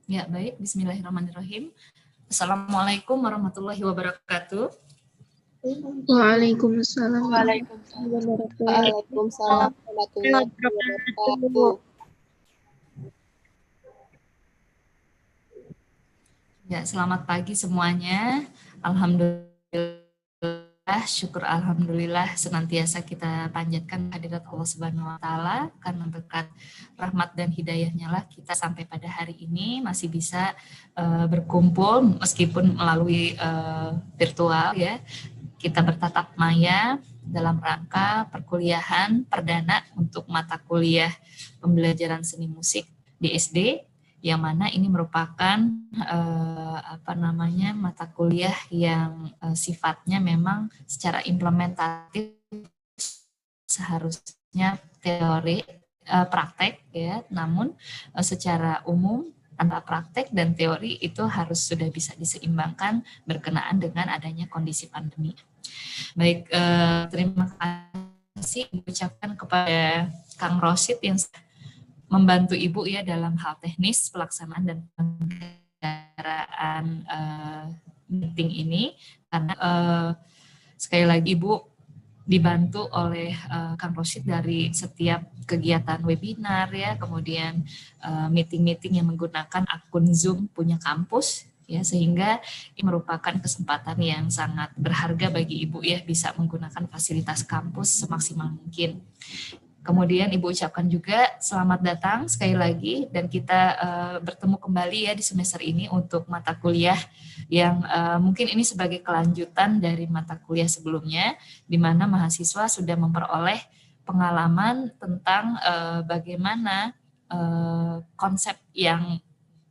Ya, baik. Bismillahirrahmanirrahim. Assalamualaikum warahmatullahi wabarakatuh. Waalaikumsalam Waalaikumsalam warahmatullahi wabarakatuh. Ya, selamat pagi semuanya. Alhamdulillah, syukur alhamdulillah senantiasa kita panjatkan hadirat Allah Subhanahu wa taala, karena berkat rahmat dan hidayahnya lah kita sampai pada hari ini masih bisa berkumpul meskipun melalui virtual ya. Kita bertatap maya dalam rangka perkuliahan perdana untuk mata kuliah pembelajaran seni musik di SD, yang mana ini merupakan mata kuliah yang sifatnya memang secara implementatif seharusnya teori praktek ya, namun secara umum antara praktek dan teori itu harus sudah bisa diseimbangkan berkenaan dengan adanya kondisi pandemi. Baik, terima kasih diucapkan kepada Kang Rosid yang membantu Ibu ya dalam hal teknis pelaksanaan dan penyelenggaraan meeting ini, karena sekali lagi Ibu dibantu oleh Kang Rosid dari setiap kegiatan webinar ya, kemudian meeting-meeting yang menggunakan akun Zoom punya kampus ya, sehingga ini merupakan kesempatan yang sangat berharga bagi Ibu ya, bisa menggunakan fasilitas kampus semaksimal mungkin. Kemudian Ibu ucapkan juga selamat datang sekali lagi, dan kita bertemu kembali ya di semester ini untuk mata kuliah yang mungkin ini sebagai kelanjutan dari mata kuliah sebelumnya, di mana mahasiswa sudah memperoleh pengalaman tentang bagaimana konsep yang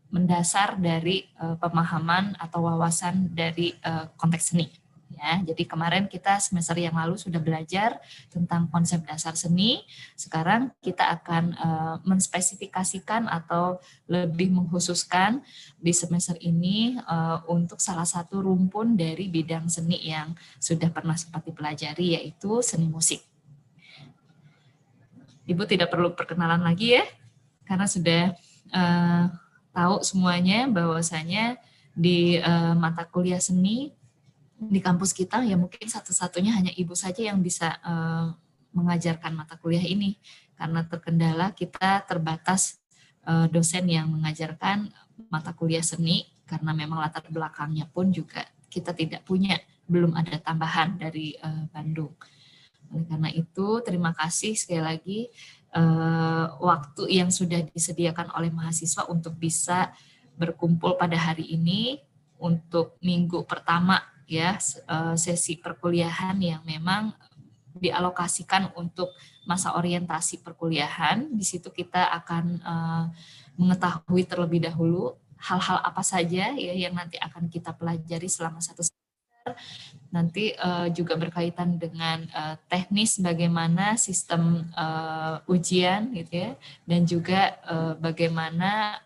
mendasar dari pemahaman atau wawasan dari konteks seni. Ya, jadi kemarin kita semester yang lalu sudah belajar tentang konsep dasar seni. Sekarang kita akan menspesifikasikan atau lebih mengkhususkan di semester ini untuk salah satu rumpun dari bidang seni yang sudah pernah sempat dipelajari, yaitu seni musik. Ibu tidak perlu perkenalan lagi ya, karena sudah tahu semuanya bahwasanya di mata kuliah seni di kampus kita ya mungkin satu-satunya hanya Ibu saja yang bisa mengajarkan mata kuliah ini, karena terkendala kita terbatas dosen yang mengajarkan mata kuliah seni, karena memang latar belakangnya pun juga kita tidak punya, belum ada tambahan dari Bandung. Oleh karena itu terima kasih sekali lagi waktu yang sudah disediakan oleh mahasiswa untuk bisa berkumpul pada hari ini untuk minggu pertama ya, sesi perkuliahan yang memang dialokasikan untuk masa orientasi perkuliahan. Di situ kita akan mengetahui terlebih dahulu hal-hal apa saja ya yang nanti akan kita pelajari selama satu semester. Nanti juga berkaitan dengan teknis bagaimana sistem ujian gitu ya, dan juga bagaimana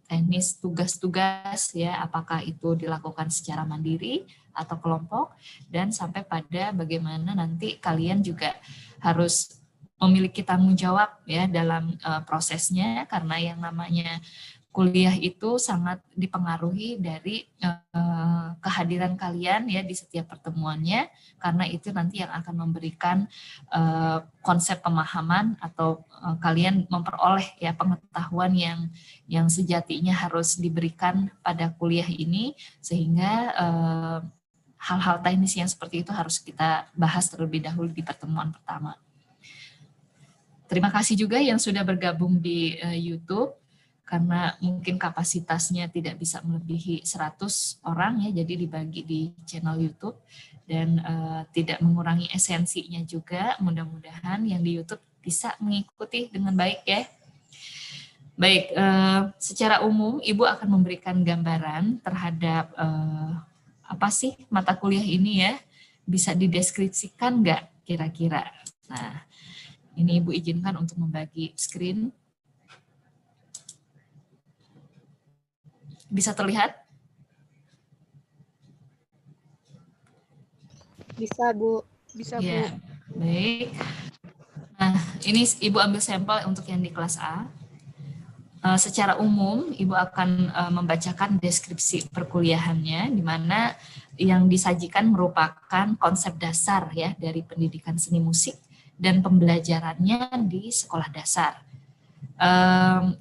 teknis tugas-tugas ya, apakah itu dilakukan secara mandiri atau kelompok, dan sampai pada bagaimana nanti kalian juga harus memiliki tanggung jawab ya dalam prosesnya, karena yang namanya kuliah itu sangat dipengaruhi dari kehadiran kalian ya di setiap pertemuannya, karena itu nanti yang akan memberikan konsep pemahaman atau kalian memperoleh ya pengetahuan yang sejatinya harus diberikan pada kuliah ini, sehingga hal-hal teknis yang seperti itu harus kita bahas terlebih dahulu di pertemuan pertama. Terima kasih juga yang sudah bergabung di YouTube, karena mungkin kapasitasnya tidak bisa melebihi 100 orang ya, jadi dibagi di channel YouTube dan tidak mengurangi esensinya juga. Mudah-mudahan yang di YouTube bisa mengikuti dengan baik ya. Baik, secara umum Ibu akan memberikan gambaran terhadap apa sih mata kuliah ini ya, bisa dideskripsikan nggak kira-kira? Nah, ini Ibu izinkan untuk membagi screen. Bisa terlihat? Bisa, Bu. Bisa, Ya, Bu. baik. Nah, ini Ibu ambil sampel untuk yang di kelas A. secara umum, Ibu akan membacakan deskripsi perkuliahannya, di mana yang disajikan merupakan konsep dasar ya dari pendidikan seni musik dan pembelajarannya di sekolah dasar.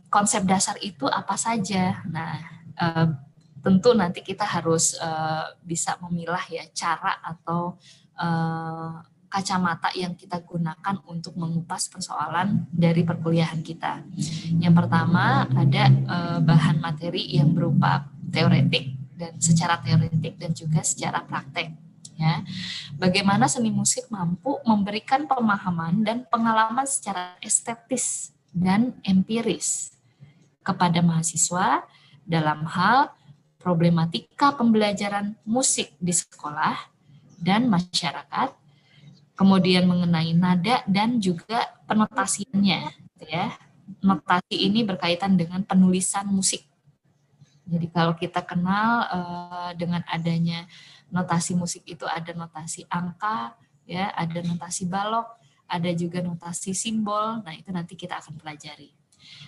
Konsep dasar itu apa saja? Nah, tentu nanti kita harus bisa memilah ya cara atau kacamata yang kita gunakan untuk mengupas persoalan dari perkuliahan kita. Yang pertama ada bahan materi yang berupa teoretik dan secara teoretik dan juga secara praktek. Ya, bagaimana seni musik mampu memberikan pemahaman dan pengalaman secara estetis dan empiris kepada mahasiswa dalam hal problematika pembelajaran musik di sekolah dan masyarakat, kemudian mengenai nada dan juga penotasiannya, ya. Notasi ini berkaitan dengan penulisan musik. Jadi kalau kita kenal dengan adanya notasi musik itu ada notasi angka, ya, ada notasi balok, ada juga notasi simbol. Nah, itu nanti kita akan pelajari.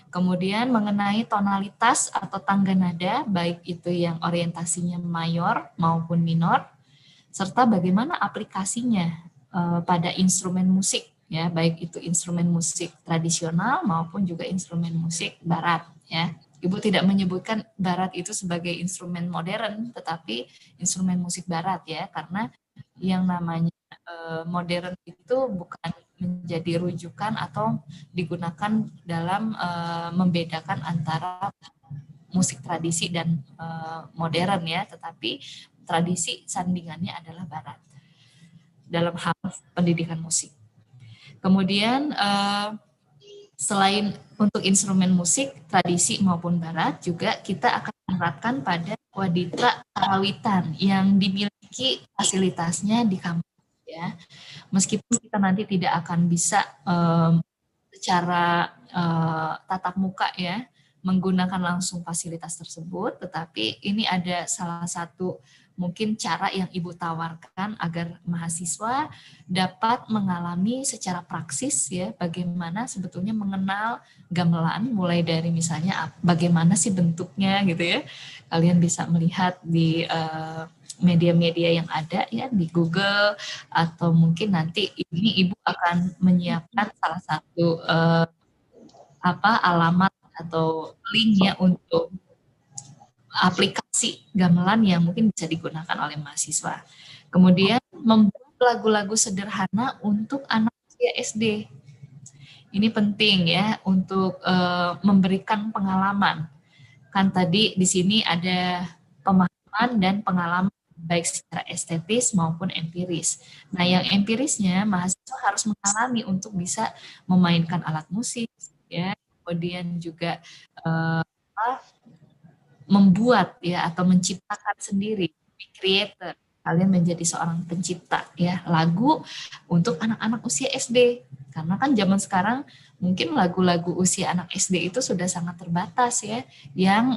Kemudian mengenai tonalitas atau tangga nada, baik itu yang orientasinya mayor maupun minor, serta bagaimana aplikasinya pada instrumen musik, ya, baik itu instrumen musik tradisional maupun juga instrumen musik barat, ya. Ibu tidak menyebutkan barat itu sebagai instrumen modern, tetapi instrumen musik barat, ya, karena yang namanya modern itu bukan menjadi rujukan atau digunakan dalam membedakan antara musik tradisi dan modern, ya, tetapi tradisi sandingannya adalah barat dalam hal pendidikan musik. Kemudian selain untuk instrumen musik tradisi maupun barat, juga kita akan menerapkan pada waditra karawitan yang dimiliki fasilitasnya di kampus, ya. Meskipun kita nanti tidak akan bisa secara tatap muka ya menggunakan langsung fasilitas tersebut, tetapi ini ada salah satu mungkin cara yang Ibu tawarkan agar mahasiswa dapat mengalami secara praksis ya bagaimana sebetulnya mengenal gamelan, mulai dari misalnya bagaimana sih bentuknya gitu ya. Kalian bisa melihat di media-media yang ada ya di Google, atau mungkin nanti ini Ibu akan menyiapkan salah satu alamat atau linknya untuk aplikasi gamelan yang mungkin bisa digunakan oleh mahasiswa. Kemudian membuat lagu-lagu sederhana untuk anak usia SD. Ini penting ya untuk memberikan pengalaman. Kan tadi di sini ada pemahaman dan pengalaman baik secara estetis maupun empiris. Nah, yang empirisnya mahasiswa harus mengalami untuk bisa memainkan alat musik, ya, kemudian juga membuat ya atau menciptakan sendiri, be creator. Kalian menjadi seorang pencipta ya lagu untuk anak-anak usia SD. Karena kan zaman sekarang mungkin lagu-lagu usia anak SD itu sudah sangat terbatas ya, yang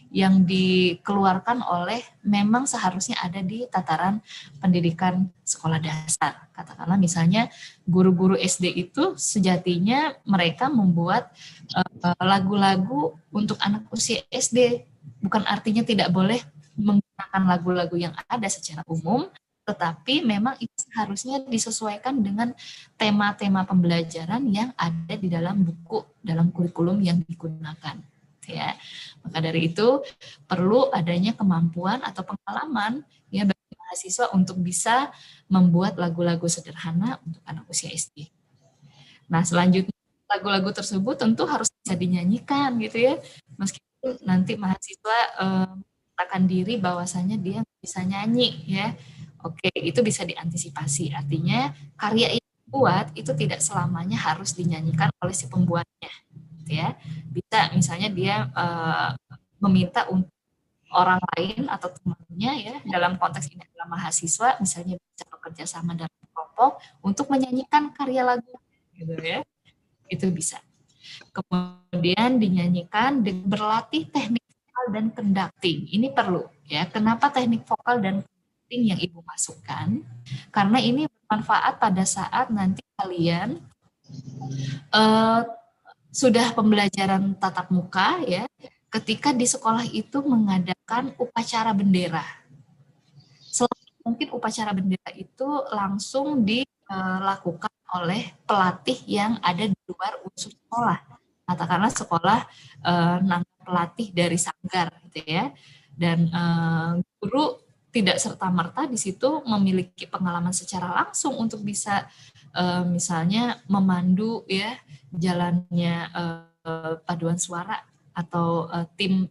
yang dikeluarkan oleh memang seharusnya ada di tataran pendidikan sekolah dasar. Katakanlah misalnya guru-guru SD itu sejatinya mereka membuat lagu-lagu untuk anak usia SD. Bukan artinya tidak boleh menggunakan lagu-lagu yang ada secara umum, tetapi memang itu seharusnya disesuaikan dengan tema-tema pembelajaran yang ada di dalam buku, dalam kurikulum yang digunakan. Ya, maka dari itu perlu adanya kemampuan atau pengalaman ya bagi mahasiswa untuk bisa membuat lagu-lagu sederhana untuk anak usia SD. Nah, selanjutnya lagu-lagu tersebut tentu harus bisa dinyanyikan gitu ya, meskipun nanti mahasiswa mengatakan diri bahwasanya dia bisa nyanyi ya. Oke, itu bisa diantisipasi. Artinya karya yang dibuat itu tidak selamanya harus dinyanyikan oleh si pembuatnya, gitu ya. Bisa misalnya dia meminta untuk orang lain atau temannya ya, dalam konteks ini adalah mahasiswa, misalnya bisa bekerja sama dalam kelompok untuk menyanyikan karya lagu, gitu ya. Itu bisa. Kemudian dinyanyikan berlatih teknik vokal dan conducting. Ini perlu ya. Kenapa teknik vokal dan conducting yang Ibu masukkan? Karena ini bermanfaat pada saat nanti kalian sudah pembelajaran tatap muka ya, ketika di sekolah itu mengadakan upacara bendera. Mungkin upacara bendera itu langsung dilakukan oleh pelatih yang ada di luar unsur sekolah. Katakanlah sekolah nangkap pelatih dari sanggar gitu ya. Dan guru tidak serta-merta di situ memiliki pengalaman secara langsung untuk bisa misalnya memandu ya jalannya paduan suara atau tim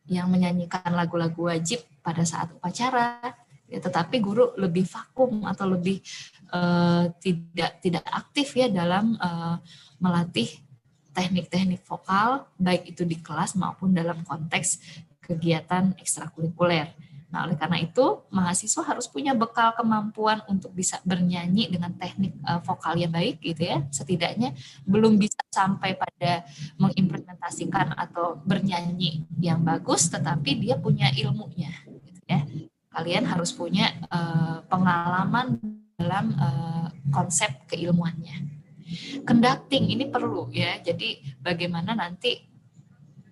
yang menyanyikan lagu-lagu wajib pada saat upacara. Ya, tetapi guru lebih vakum atau lebih tidak aktif ya dalam melatih teknik-teknik vokal, baik itu di kelas maupun dalam konteks kegiatan ekstrakurikuler. Nah, oleh karena itu, mahasiswa harus punya bekal kemampuan untuk bisa bernyanyi dengan teknik vokal yang baik gitu ya. Setidaknya belum bisa sampai pada mengimplementasikan atau bernyanyi yang bagus, tetapi dia punya ilmunya gitu ya. Kalian harus punya pengalaman dalam konsep keilmuannya. Conducting ini perlu ya. Jadi bagaimana nanti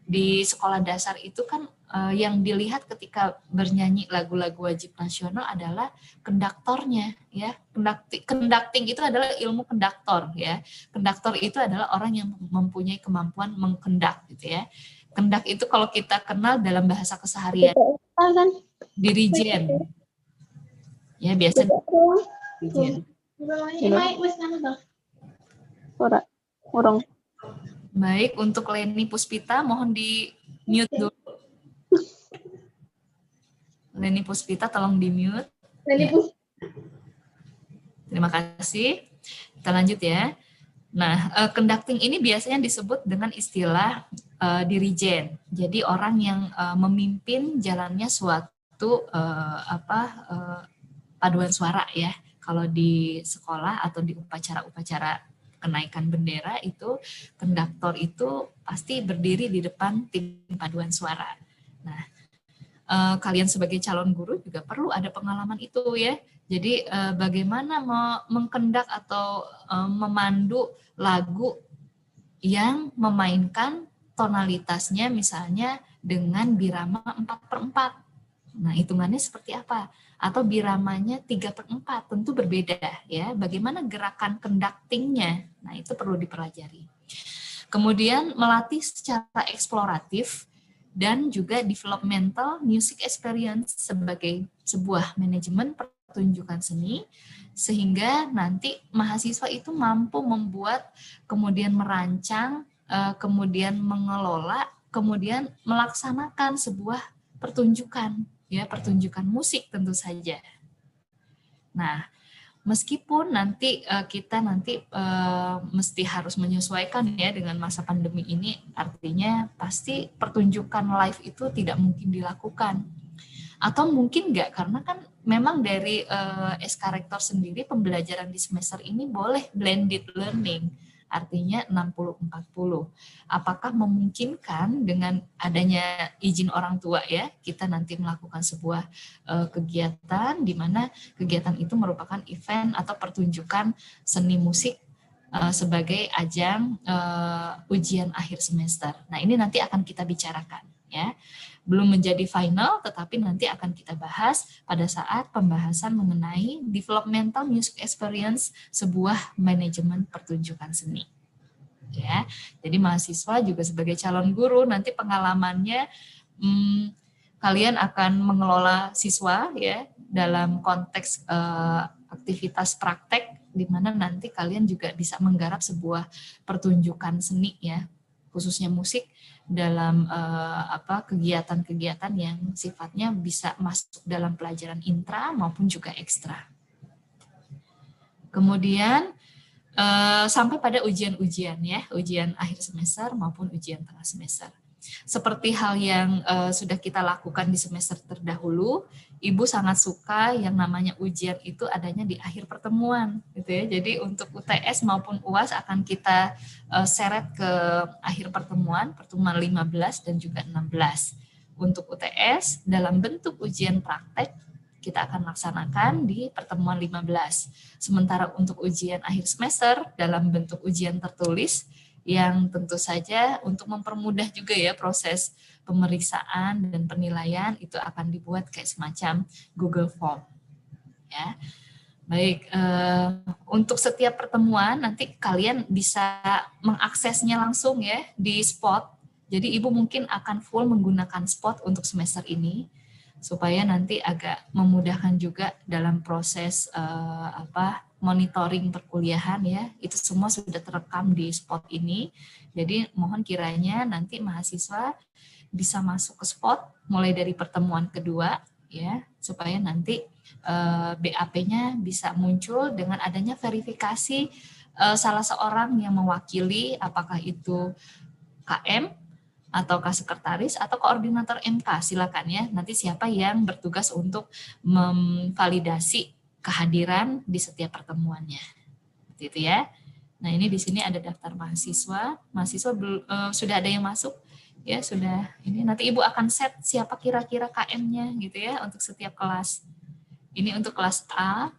di sekolah dasar itu kan yang dilihat ketika bernyanyi lagu-lagu wajib nasional adalah konduktornya ya. Conducting itu adalah ilmu konduktor ya. Konduktor itu adalah orang yang mempunyai kemampuan mengkondak gitu ya. Kondak itu kalau kita kenal dalam bahasa keseharian dirijen. Ya biasa dirijen. Orang. Baik, untuk Leni Puspita mohon di mute dulu. Leni Puspita tolong di mute. Ya. Terima kasih. Kita lanjut ya. Nah, conducting ini biasanya disebut dengan istilah dirijen. Jadi orang yang memimpin jalannya suatu paduan suara ya. Kalau di sekolah atau di upacara-upacara kenaikan bendera itu konduktor itu pasti berdiri di depan tim paduan suara. Nah, kalian sebagai calon guru juga perlu ada pengalaman itu ya. Jadi bagaimana mengkendak atau memandu lagu yang memainkan tonalitasnya misalnya dengan birama 4/4. Nah, hitungannya seperti apa? Atau biramanya 3/4, tentu berbeda ya. Bagaimana gerakan conducting-nya? Nah, itu perlu dipelajari. Kemudian melatih secara eksploratif dan juga developmental music experience sebagai sebuah manajemen pertunjukan seni, sehingga nanti mahasiswa itu mampu membuat, kemudian merancang, kemudian mengelola, kemudian melaksanakan sebuah pertunjukan, ya pertunjukan musik tentu saja. Nah, meskipun nanti kita mesti harus menyesuaikan ya dengan masa pandemi ini, artinya pasti pertunjukan live itu tidak mungkin dilakukan. Atau mungkin enggak, karena kan memang dari SK Rektor sendiri pembelajaran di semester ini boleh blended learning. Artinya 60-40. Apakah memungkinkan dengan adanya izin orang tua ya, kita nanti melakukan sebuah kegiatan di mana kegiatan itu merupakan event atau pertunjukan seni musik sebagai ajang ujian akhir semester. Nah, ini nanti akan kita bicarakan ya. Belum menjadi final, tetapi nanti akan kita bahas pada saat pembahasan mengenai developmental music experience sebuah manajemen pertunjukan seni. Ya, jadi mahasiswa juga sebagai calon guru nanti pengalamannya kalian akan mengelola siswa ya dalam konteks aktivitas praktek di mana nanti kalian juga bisa menggarap sebuah pertunjukan seni ya, khususnya musik dalam kegiatan-kegiatan yang sifatnya bisa masuk dalam pelajaran intra maupun juga ekstra. Kemudian sampai pada ujian-ujian ya, ujian akhir semester maupun ujian tengah semester. Seperti hal yang sudah kita lakukan di semester terdahulu, Ibu sangat suka yang namanya ujian itu adanya di akhir pertemuan, gitu ya. Jadi untuk UTS maupun UAS akan kita seret ke akhir pertemuan 15 dan juga 16. Untuk UTS dalam bentuk ujian praktek kita akan laksanakan di pertemuan 15. Sementara untuk ujian akhir semester dalam bentuk ujian tertulis yang tentu saja untuk mempermudah juga ya proses pemeriksaan dan penilaian itu akan dibuat kayak semacam Google Form. Ya. Baik, untuk setiap pertemuan nanti kalian bisa mengaksesnya langsung ya di Spot. Jadi Ibu mungkin akan full menggunakan Spot untuk semester ini supaya nanti agak memudahkan juga dalam proses monitoring perkuliahan ya. Itu semua sudah terekam di Spot ini. Jadi mohon kiranya nanti mahasiswa bisa masuk ke Spot mulai dari pertemuan kedua ya, supaya nanti BAP-nya bisa muncul dengan adanya verifikasi salah seorang yang mewakili, apakah itu KM ataukah sekretaris atau koordinator MK, silakan ya. Nanti siapa yang bertugas untuk memvalidasi kehadiran di setiap pertemuannya. Seperti itu ya. Nah, ini di sini ada daftar mahasiswa. Mahasiswa sudah ada yang masuk. Ya, sudah. Ini nanti Ibu akan set siapa kira-kira KM-nya gitu ya untuk setiap kelas. Ini untuk kelas A.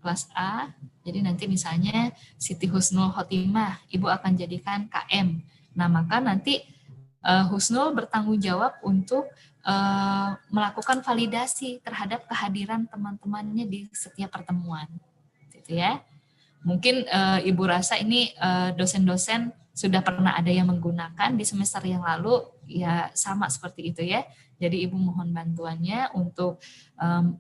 Kelas A. Jadi nanti misalnya Siti Husnul Khotimah, Ibu akan jadikan KM. Nah, maka nanti Husnul bertanggung jawab untuk melakukan validasi terhadap kehadiran teman-temannya di setiap pertemuan. Gitu ya. Mungkin Ibu rasa ini dosen-dosen sudah pernah ada yang menggunakan di semester yang lalu, ya sama seperti itu ya. Jadi Ibu mohon bantuannya untuk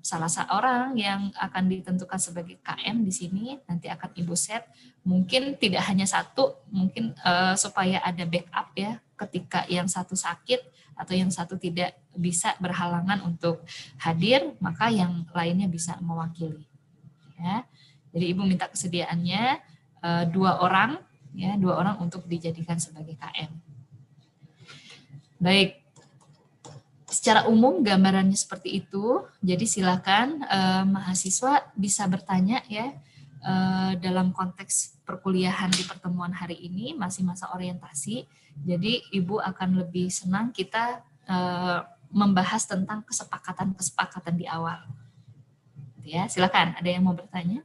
salah seorang yang akan ditentukan sebagai KM di sini, nanti akan Ibu set. Mungkin tidak hanya satu, mungkin supaya ada backup ya, ketika yang satu sakit atau yang satu tidak bisa berhalangan untuk hadir, maka yang lainnya bisa mewakili. Ya. Jadi Ibu minta kesediaannya 2 orang, ya 2 orang untuk dijadikan sebagai KM. Baik, secara umum gambarannya seperti itu. Jadi silakan mahasiswa bisa bertanya ya dalam konteks perkuliahan di pertemuan hari ini masih masa orientasi. Jadi Ibu akan lebih senang kita membahas tentang kesepakatan-kesepakatan di awal. Ya, silakan. Ada yang mau bertanya?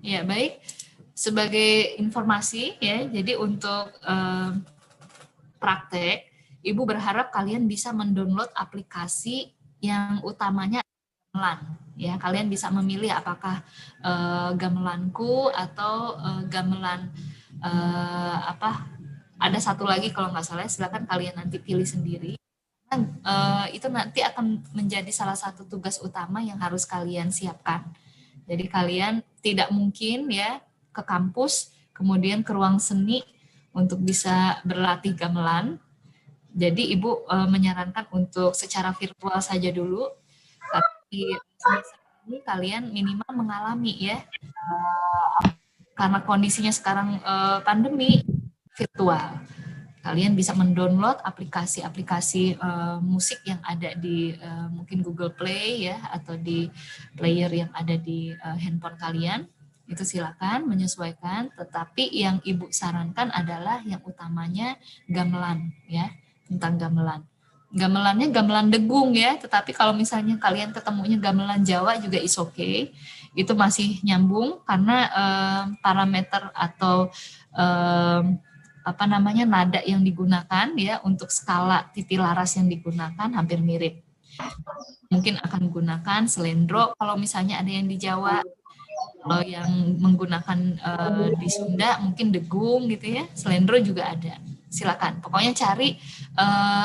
Ya, baik. Sebagai informasi ya, jadi untuk praktek, Ibu berharap kalian bisa mendownload aplikasi yang utamanya gamelan. Ya, kalian bisa memilih apakah gamelanku atau gamelan ada satu lagi kalau nggak salah, silakan kalian nanti pilih sendiri. Itu nanti akan menjadi salah satu tugas utama yang harus kalian siapkan. Jadi kalian tidak mungkin ya ke kampus, kemudian ke ruang seni untuk bisa berlatih gamelan. Jadi Ibu menyarankan untuk secara virtual saja dulu. Tapi ini kalian minimal mengalami ya, karena kondisinya sekarang pandemi virtual. Kalian bisa mendownload aplikasi-aplikasi musik yang ada di mungkin Google Play ya, atau di player yang ada di handphone kalian. Itu silakan menyesuaikan, tetapi yang Ibu sarankan adalah yang utamanya gamelan ya, tentang gamelan. Gamelannya gamelan degung ya, tetapi kalau misalnya kalian ketemunya gamelan Jawa juga is okay. Itu masih nyambung karena parameter atau nada yang digunakan ya untuk skala titik laras yang digunakan hampir mirip. Mungkin akan gunakan selendro kalau misalnya ada yang di Jawa. Kalau yang menggunakan di Sunda mungkin degung gitu ya, selendro juga ada. Silakan. Pokoknya cari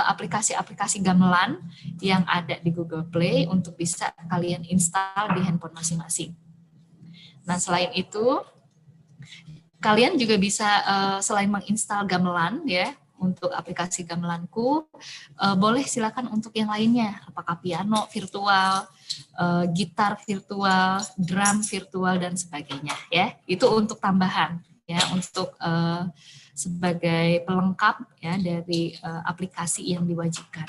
aplikasi-aplikasi gamelan yang ada di Google Play untuk bisa kalian install di handphone masing-masing. Nah, selain itu kalian juga bisa selain menginstal gamelan ya, untuk aplikasi gamelanku, boleh silakan untuk yang lainnya, apakah piano virtual, gitar virtual, drum virtual dan sebagainya ya. Itu untuk tambahan ya untuk sebagai pelengkap ya dari aplikasi yang diwajibkan.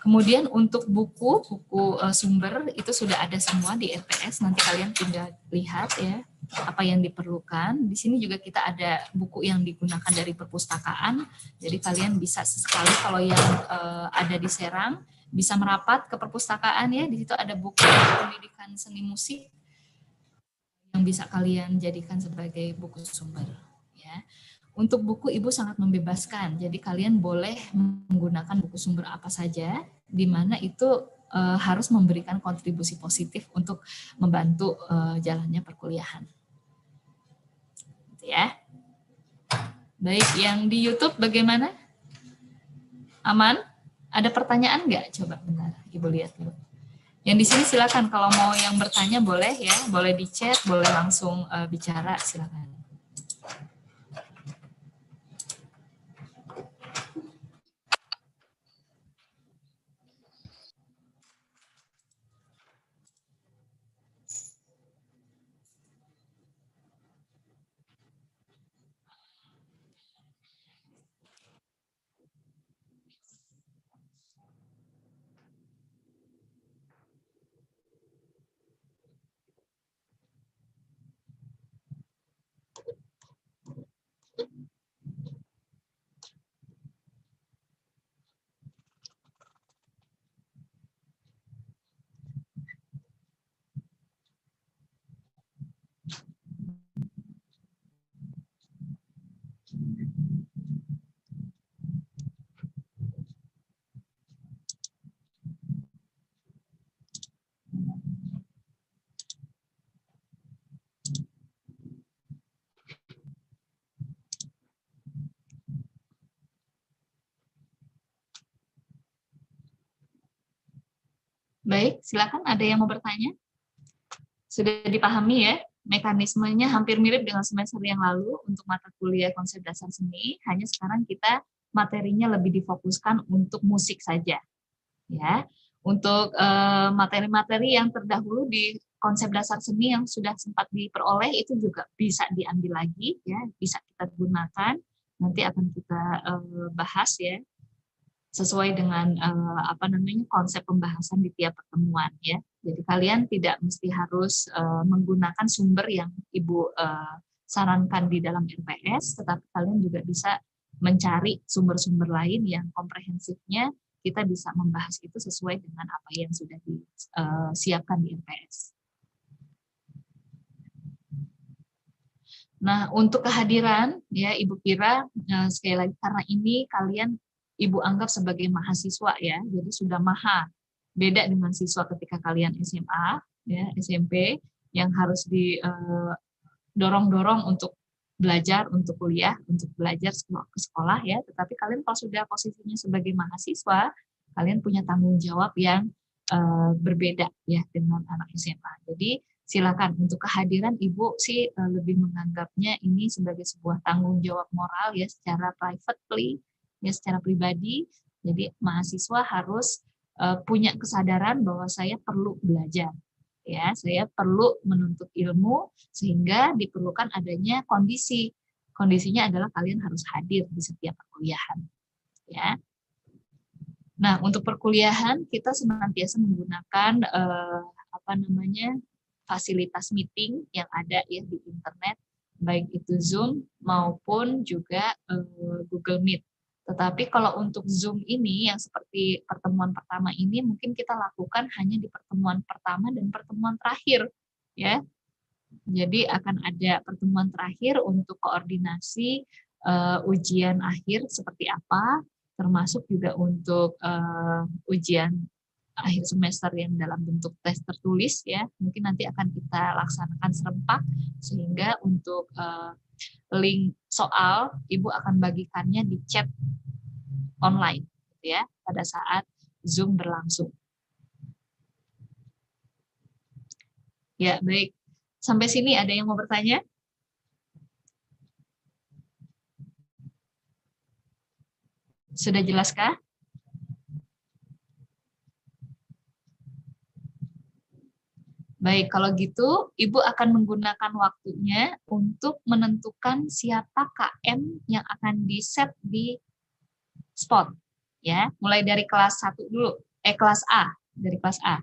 Kemudian untuk buku sumber itu sudah ada semua di RPS, nanti kalian tinggal lihat ya apa yang diperlukan. Di sini juga kita ada buku yang digunakan dari perpustakaan, jadi kalian bisa sesekali kalau yang ada di Serang bisa merapat ke perpustakaan ya, di situ ada buku pendidikan seni musik yang bisa kalian jadikan sebagai buku sumber ya. Untuk buku Ibu sangat membebaskan, jadi kalian boleh menggunakan buku sumber apa saja, di mana itu harus memberikan kontribusi positif untuk membantu jalannya perkuliahan. Gitu ya. Baik, yang di YouTube bagaimana? Aman? Ada pertanyaan nggak? Coba bentar, Ibu lihat dulu. Yang di sini silakan, kalau mau yang bertanya boleh ya, boleh di chat, boleh langsung bicara, silakan. Baik, silakan ada yang mau bertanya? Sudah dipahami ya, mekanismenya hampir mirip dengan semester yang lalu untuk mata kuliah konsep dasar seni, hanya sekarang kita materinya lebih difokuskan untuk musik saja. Ya, untuk materi-materi yang terdahulu di konsep dasar seni yang sudah sempat diperoleh itu juga bisa diambil lagi, ya, bisa kita gunakan. Nanti akan kita bahas ya, sesuai dengan konsep pembahasan di tiap pertemuan ya. Jadi kalian tidak mesti harus menggunakan sumber yang Ibu sarankan di dalam RPS, tetapi kalian juga bisa mencari sumber-sumber lain yang komprehensifnya kita bisa membahas itu sesuai dengan apa yang sudah disiapkan di RPS. Nah, untuk kehadiran ya Ibu kira sekali lagi karena ini kalian Ibu anggap sebagai mahasiswa ya, jadi sudah maha. Beda dengan siswa ketika kalian SMA, ya SMP, yang harus didorong-dorong untuk belajar, untuk kuliah, untuk belajar ke sekolah ya. Tetapi kalian kalau sudah posisinya sebagai mahasiswa, kalian punya tanggung jawab yang berbeda ya dengan anak SMA. Jadi silakan untuk kehadiran Ibu sih lebih menganggapnya ini sebagai sebuah tanggung jawab moral ya secara privately ya secara pribadi. Jadi mahasiswa harus punya kesadaran bahwa saya perlu belajar. Ya, saya perlu menuntut ilmu sehingga diperlukan adanya kondisi. Kondisinya adalah kalian harus hadir di setiap perkuliahan. Ya. Nah, untuk perkuliahan kita senantiasa menggunakan fasilitas meeting yang ada ya di internet, baik itu Zoom maupun juga Google Meet. Tetapi kalau untuk Zoom ini yang seperti pertemuan pertama ini mungkin kita lakukan hanya di pertemuan pertama dan pertemuan terakhir ya. Jadi akan ada pertemuan terakhir untuk koordinasi ujian akhir seperti apa, termasuk juga untuk ujian akhir semester yang dalam bentuk tes tertulis ya. Mungkin nanti akan kita laksanakan serempak sehingga untuk link soal Ibu akan bagikannya di chat online ya pada saat Zoom berlangsung. Ya, baik. Sampai sini ada yang mau bertanya? Sudah jelaskah? Baik, kalau gitu Ibu akan menggunakan waktunya untuk menentukan siapa KM yang akan di-set di spot. Ya, mulai dari kelas 1 dulu. Kelas A, dari kelas A.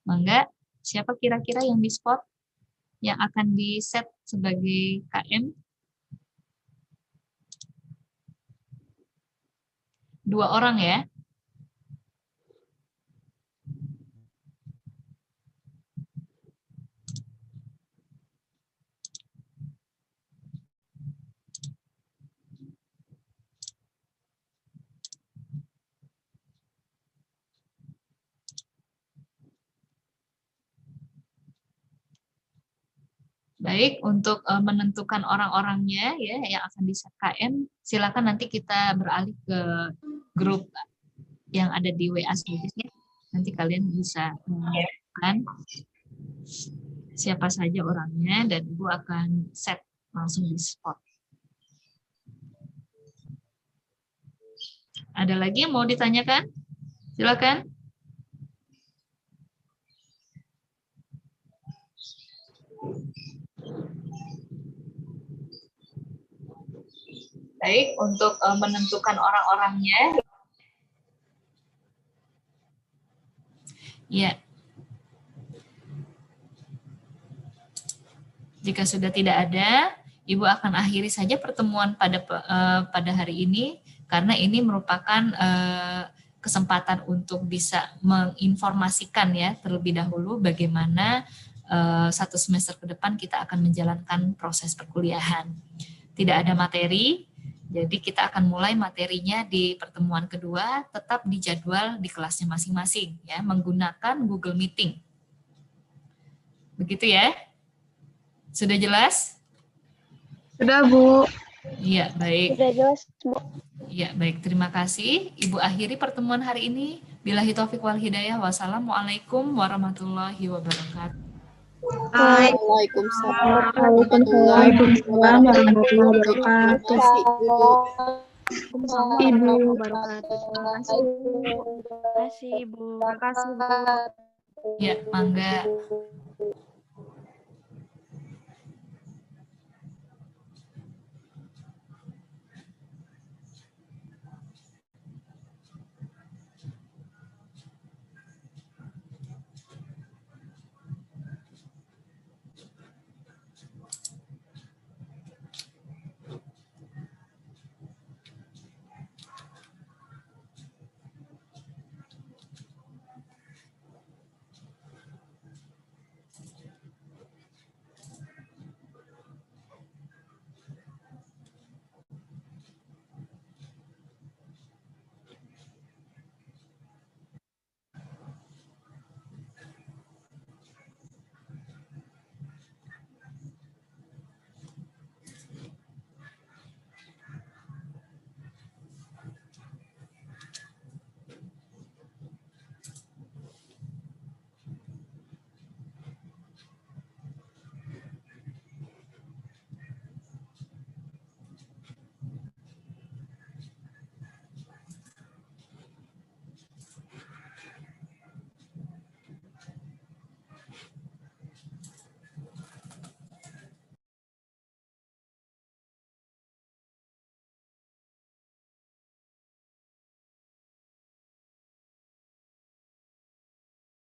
Mangga, siapa kira-kira yang di spot yang akan di-set sebagai KM? 2 orang ya. Baik, untuk menentukan orang-orangnya ya yang akan di-set KM, silakan nanti kita beralih ke grup yang ada di WA Studies ya. Nanti kalian bisa menentukan siapa saja orangnya dan Ibu akan set langsung di spot. Ada lagi yang mau ditanyakan? Silakan. Baik, untuk menentukan orang-orangnya. Ya. Jika sudah tidak ada, Ibu akan akhiri saja pertemuan pada hari ini karena ini merupakan kesempatan untuk bisa menginformasikan ya terlebih dahulu bagaimana 1 semester ke depan kita akan menjalankan proses perkuliahan. Tidak ada materi, jadi kita akan mulai materinya di pertemuan kedua, tetap dijadwal di kelasnya masing-masing ya, menggunakan Google Meeting. Begitu ya? Sudah jelas? Sudah, Bu. Iya, baik. Sudah jelas, Bu. Iya, baik. Terima kasih. Ibu akhiri pertemuan hari ini. Billahi taufiq wal hidayah. Wassalamualaikum warahmatullahi wabarakatuh. Waalaikumsalam warahmatullahi wabarakatuh. Terima kasih, Bu. Ibu. Terima kasih, Bu. Terima kasih, Bu. Ya, mangga.